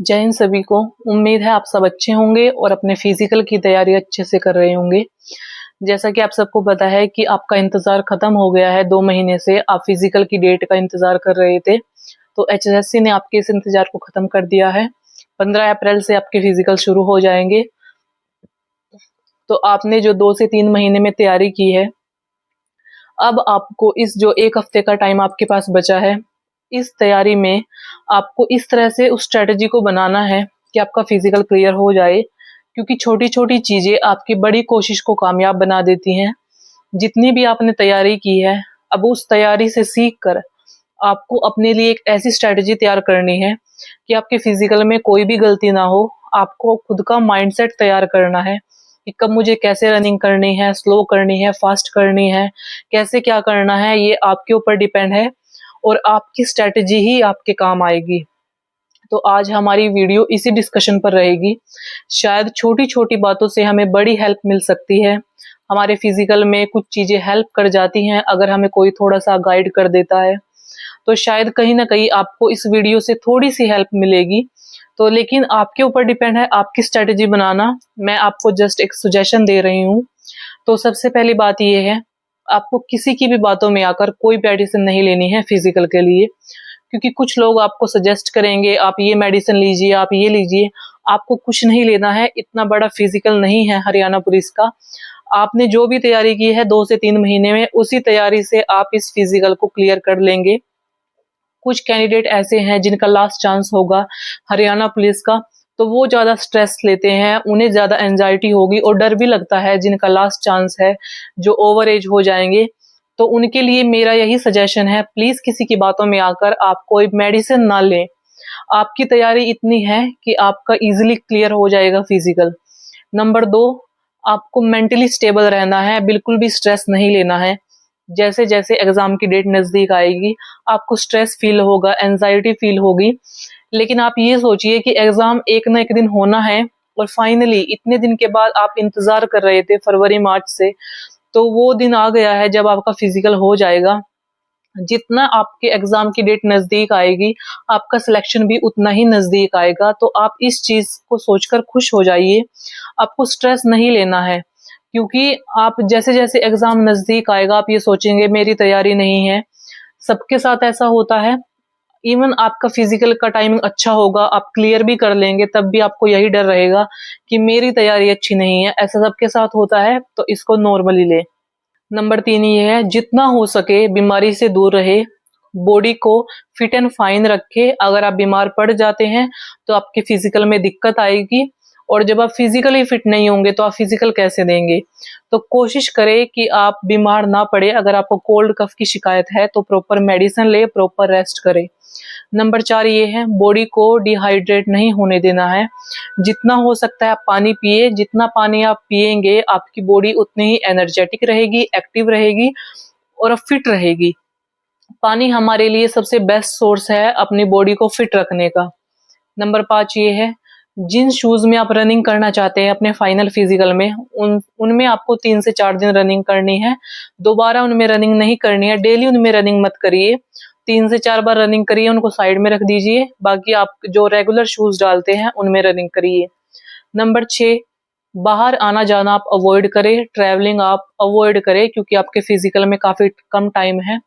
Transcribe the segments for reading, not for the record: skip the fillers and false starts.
जय हिंद सभी को। उम्मीद है आप सब अच्छे होंगे और अपने फिजिकल की तैयारी अच्छे से कर रहे होंगे। जैसा कि आप सबको पता है कि आपका इंतजार खत्म हो गया है। 2 महीने से आप फिजिकल की डेट का इंतजार कर रहे थे, तो एचएसएससी ने आपके इस इंतजार को खत्म कर दिया है। 15 अप्रैल से आपके फिजिकल शुरू हो जाएंगे। तो आपने जो 2 से 3 महीने में तैयारी की है, अब आपको इस जो 1 हफ्ते का टाइम आपके पास बचा है, इस तैयारी में आपको इस तरह से उस स्ट्रेटजी को बनाना है कि आपका फिजिकल क्लियर हो जाए, क्योंकि छोटी-छोटी चीजें आपकी बड़ी कोशिश को कामयाब बना देती हैं। जितनी भी आपने तैयारी की है, अब उस तैयारी से सीख कर आपको अपने लिए एक ऐसी स्ट्रेटजी तैयार करनी है कि आपके फिजिकल में कोई भी गलती ना हो। आपको खुद का माइंडसेट तैयार करना है कि कब मुझे कैसे रनिंग करनी है, स्लो करनी है, फास्ट करनी है, कैसे क्या करना है, ये आपके ऊपर डिपेंड है और आपकी स्ट्रेटजी ही आपके काम आएगी। तो आज हमारी वीडियो इसी डिस्कशन पर रहेगी। शायद छोटी-छोटी बातों से हमें बड़ी हेल्प मिल सकती है। हमारे फिजिकल में कुछ चीजें हेल्प कर जाती हैं अगर हमें कोई थोड़ा-सा गाइड कर देता है। तो शायद कहीं न कहीं आपको इस वीडियो से थोड़ी-सी हेल्प मिलेगी। तो लेकिन आपके ऊपर डिपेंड है आपकी स्ट्रेटजी बनाना। मैं आपको जस्ट एक सजेशन दे रही हूँ। तो सबसे पहली बात ये है, आपको किसी की भी बातों में आकर कोई मेडिसिन नहीं लेनी है फिजिकल के लिए, क्योंकि कुछ लोग आपको सजेस्ट करेंगे आप ये मेडिसिन लीजिए, आप ये लीजिए। आपको कुछ नहीं लेना है। इतना बड़ा फिजिकल नहीं है हरियाणा पुलिस का। आपने जो भी तैयारी की है 2 से 3 महीने में, उसी तैयारी से आप इस फिजिकल को क्लियर कर लेंगे। कुछ कैंडिडेट ऐसे हैं जिनका लास्ट चांस होगा हरियाणा पुलिस का, तो वो ज्यादा स्ट्रेस लेते हैं, उन्हें ज्यादा एंजाइटी होगी और डर भी लगता है जिनका लास्ट चांस है, जो ओवर एज हो जाएंगे। तो उनके लिए मेरा यही सजेशन है, प्लीज किसी की बातों में आकर आप कोई मेडिसिन ना लें। आपकी तैयारी इतनी है कि आपका इजीली क्लियर हो जाएगा फिजिकल। नंबर 2, आपको मेंटली स्टेबल रहना है, बिल्कुल भी स्ट्रेस नहीं लेना है। जैसे जैसे एग्जाम की डेट नजदीक आएगी, आपको स्ट्रेस फील होगा, एंजाइटी फील होगी, लेकिन आप ये सोचिए कि एग्जाम एक ना एक दिन होना है और फाइनली इतने दिन के बाद आप इंतजार कर रहे थे फरवरी मार्च से, तो वो दिन आ गया है जब आपका फिजिकल हो जाएगा। जितना आपके एग्जाम की डेट नजदीक आएगी, आपका सिलेक्शन भी उतना ही नजदीक आएगा। तो आप इस चीज को सोचकर खुश हो जाइए। आपको स्ट्रेस नहीं लेना है, क्योंकि आप जैसे जैसे एग्जाम नजदीक आएगा आप ये सोचेंगे मेरी तैयारी नहीं है। सबके साथ ऐसा होता है। इवन आपका फिजिकल का टाइमिंग अच्छा होगा, आप क्लियर भी कर लेंगे, तब भी आपको यही डर रहेगा कि मेरी तैयारी अच्छी नहीं है। ऐसा सबके साथ होता है, तो इसको नॉर्मली ले। नंबर 3 ये है, जितना हो सके बीमारी से दूर रहे, बॉडी को फिट एंड फाइन रखे। अगर आप बीमार पड़ जाते हैं तो आपके फिजिकल में दिक्कत आएगी, और जब आप फिजिकली फिट नहीं होंगे तो आप फिजिकल कैसे देंगे। तो कोशिश करें कि आप बीमार ना पड़े। अगर आपको कोल्ड कफ की शिकायत है तो प्रॉपर मेडिसिन ले, प्रॉपर रेस्ट करें। नंबर 4 ये है, बॉडी को डिहाइड्रेट नहीं होने देना है। जितना हो सकता है आप पानी पिए। जितना पानी आप पिएंगे आपकी बॉडी उतनी ही एनर्जेटिक रहेगी, एक्टिव रहेगी और फिट रहेगी। पानी हमारे लिए सबसे बेस्ट सोर्स है अपनी बॉडी को फिट रखने का। नंबर 5 ये है, जिन शूज में आप रनिंग करना चाहते हैं अपने फाइनल फिजिकल में, उनमें आपको 3 से 4 दिन रनिंग करनी है। दोबारा उनमें रनिंग नहीं करनी है। डेली उनमें रनिंग मत करिए। 3 से 4 बार रनिंग करिए, उनको साइड में रख दीजिए। बाकी आप जो रेगुलर शूज डालते हैं उनमें रनिंग करिए। नंबर 6, बाहर आना जाना आप अवॉइड करें, ट्रैवलिंग आप अवॉइड करें, क्योंकि आपके फिजिकल में काफी कम टाइम है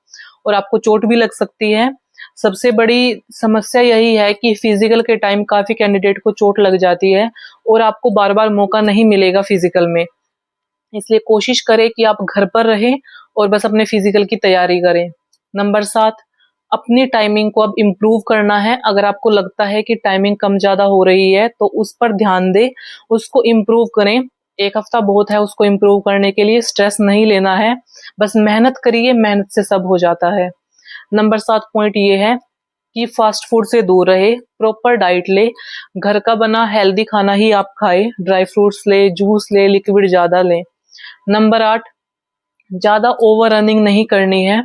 और आपको चोट भी लग सकती है। सबसे बड़ी समस्या यही है कि फिजिकल के टाइम काफी कैंडिडेट को चोट लग जाती है और आपको बार बार मौका नहीं मिलेगा फिजिकल में। इसलिए कोशिश करें कि आप घर पर रहें और बस अपने फिजिकल की तैयारी करें। नंबर 7, अपनी टाइमिंग को अब इम्प्रूव करना है। अगर आपको लगता है कि टाइमिंग कम ज्यादा हो रही है तो उस पर ध्यान दें, उसको इम्प्रूव करें। 1 हफ्ता बहुत है उसको इम्प्रूव करने के लिए। स्ट्रेस नहीं लेना है, बस मेहनत करिए, मेहनत से सब हो जाता है। नंबर 7 पॉइंट ये है कि फास्ट फूड से दूर रहे, प्रॉपर डाइट ले, घर का बना हेल्दी खाना ही आप खाएं, ड्राई फ्रूट्स ले, जूस ले, लिक्विड ज्यादा लें। नंबर 8, ज्यादा ओवर रनिंग नहीं करनी है।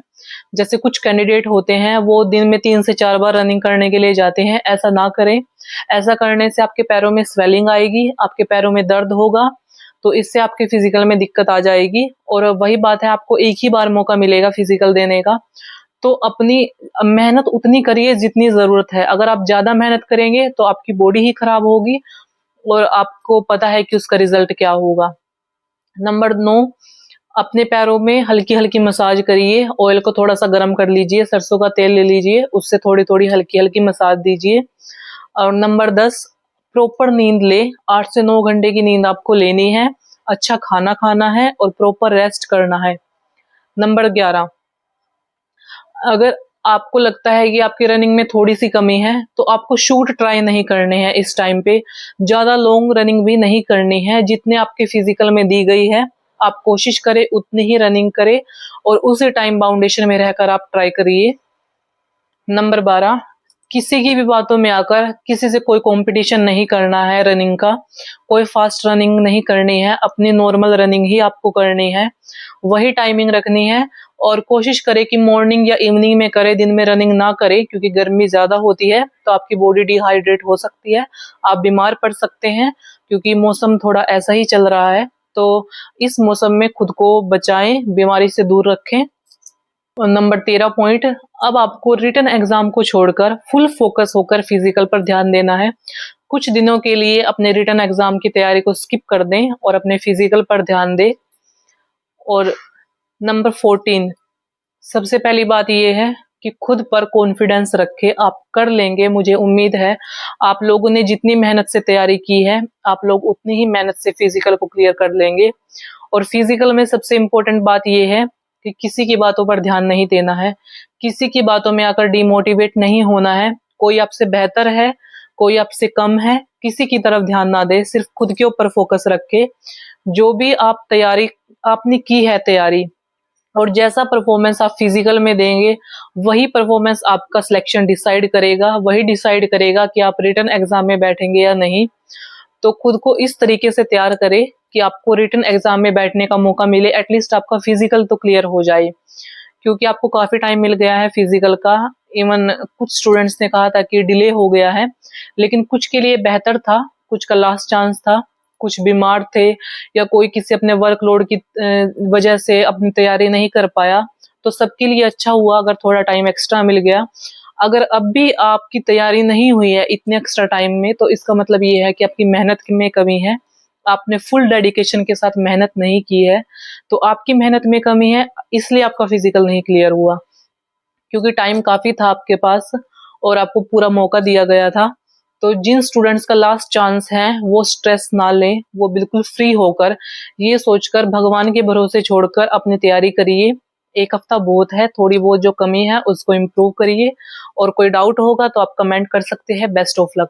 जैसे कुछ कैंडिडेट होते हैं वो दिन में 3 से 4 बार रनिंग करने के लिए जाते हैं, ऐसा ना करें। ऐसा करने से आपके पैरों में स्वेलिंग आएगी, आपके पैरों में दर्द होगा, तो इससे आपके फिजिकल में दिक्कत आ जाएगी। और वही बात है, आपको एक ही बार मौका मिलेगा फिजिकल देने का, तो अपनी मेहनत उतनी करिए जितनी ज़रूरत है। अगर आप ज़्यादा मेहनत करेंगे तो आपकी बॉडी ही खराब होगी और आपको पता है कि उसका रिज़ल्ट क्या होगा। नंबर 9, अपने पैरों में हल्की-हल्की मसाज करिए। ऑयल को थोड़ा-सा गरम कर लीजिए, सरसों का तेल ले लीजिए, उससे थोड़ी-थोड़ी हल्की-हल्की मसाज दीजिए। और नंबर 10, प्रॉपर नींद लें। 8 से 9 घंटे की नींद आपको लेनी है, अच्छा खाना खाना है और प्रॉपर रेस्ट करना है। नंबर 11, अगर आपको लगता है कि आपकी रनिंग में थोड़ी-सी कमी है, तो आपको शूट ट्राई नहीं करने हैं इस टाइम पे। ज़्यादा लॉन्ग रनिंग भी नहीं करनी है, जितने आपके फिज़िकल में दी गई है, आप कोशिश करें उतनी ही रनिंग करें और उसी टाइम बाउंडेशन में रहकर आप ट्राई करिए। नंबर 12, किसी की भी बातों में आकर किसी से कोई कॉम्पिटिशन नहीं करना है रनिंग का, कोई फास्ट रनिंग नहीं करनी है, अपनी नॉर्मल रनिंग ही आपको करनी है, वही टाइमिंग रखनी है और कोशिश करें कि मॉर्निंग या इवनिंग में करें, दिन में रनिंग ना करें क्योंकि गर्मी ज़्यादा होती है तो आपकी बॉडी डिहाइड्रेट हो सकती है, आप बीमार पड़ सकते हैं क्योंकि मौसम थोड़ा ऐसा ही चल रहा है। तो इस मौसम में खुद को बचाएं, बीमारी से दूर रखें। और नंबर 13 पॉइंट, अब आपको रिटन एग्जाम को छोड़कर फुल फोकस होकर फिजिकल पर ध्यान देना है। कुछ दिनों के लिए अपने रिटन एग्जाम की तैयारी को स्किप कर दें और अपने फिजिकल पर ध्यान दें। और नंबर 14, सबसे पहली बात ये है कि खुद पर कॉन्फिडेंस रखें, आप कर लेंगे, मुझे उम्मीद है। आप लोगों ने जितनी मेहनत से तैयारी की है, आप लोग उतनी ही मेहनत से फिजिकल को क्लियर कर लेंगे। और फिजिकल में सबसे इम्पोर्टेंट बात ये है कि किसी की बातों पर ध्यान नहीं देना है, किसी की बातों में आकर डिमोटिवेट नहीं होना है। कोई आपसे बेहतर है, कोई आपसे कम है, किसी की तरफ ध्यान ना दे, सिर्फ खुद के ऊपर फोकस रखे। जो भी आप तैयारी आपने की है तैयारी और जैसा परफॉर्मेंस आप फिजिकल में देंगे, वही परफॉर्मेंस आपका सिलेक्शन डिसाइड करेगा, वही डिसाइड करेगा कि आप रिटन एग्जाम में बैठेंगे या नहीं। तो खुद को इस तरीके से तैयार करें कि आपको रिटन एग्जाम में बैठने का मौका मिले, एटलीस्ट आपका फिजिकल तो क्लियर हो जाए, क्योंकि आपको काफी टाइम मिल गया है फिजिकल का। इवन कुछ स्टूडेंट्स ने कहा था कि डिले हो गया है, लेकिन कुछ के लिए बेहतर था, कुछ का लास्ट चांस था, कुछ बीमार थे या कोई किसी अपने वर्कलोड की वजह से अपनी तैयारी नहीं कर पाया। तो सबके लिए अच्छा हुआ अगर थोड़ा टाइम एक्स्ट्रा मिल गया। अगर अब भी आपकी तैयारी नहीं हुई है इतने एक्स्ट्रा टाइम में, तो इसका मतलब ये है कि आपकी मेहनत में कमी है, आपने फुल डेडिकेशन के साथ मेहनत नहीं की है। तो आपकी मेहनत में कमी है, इसलिए आपका फिजिकल नहीं क्लियर हुआ, क्योंकि टाइम काफी था आपके पास और आपको पूरा मौका दिया गया था। तो जिन स्टूडेंट्स का लास्ट चांस है वो स्ट्रेस ना लें, वो बिल्कुल फ्री होकर ये सोचकर भगवान के भरोसे छोड़कर अपनी तैयारी करिए। एक हफ्ता बहुत है, थोड़ी बहुत जो कमी है उसको इम्प्रूव करिए और कोई डाउट होगा तो आप कमेंट कर सकते हैं। Best of luck.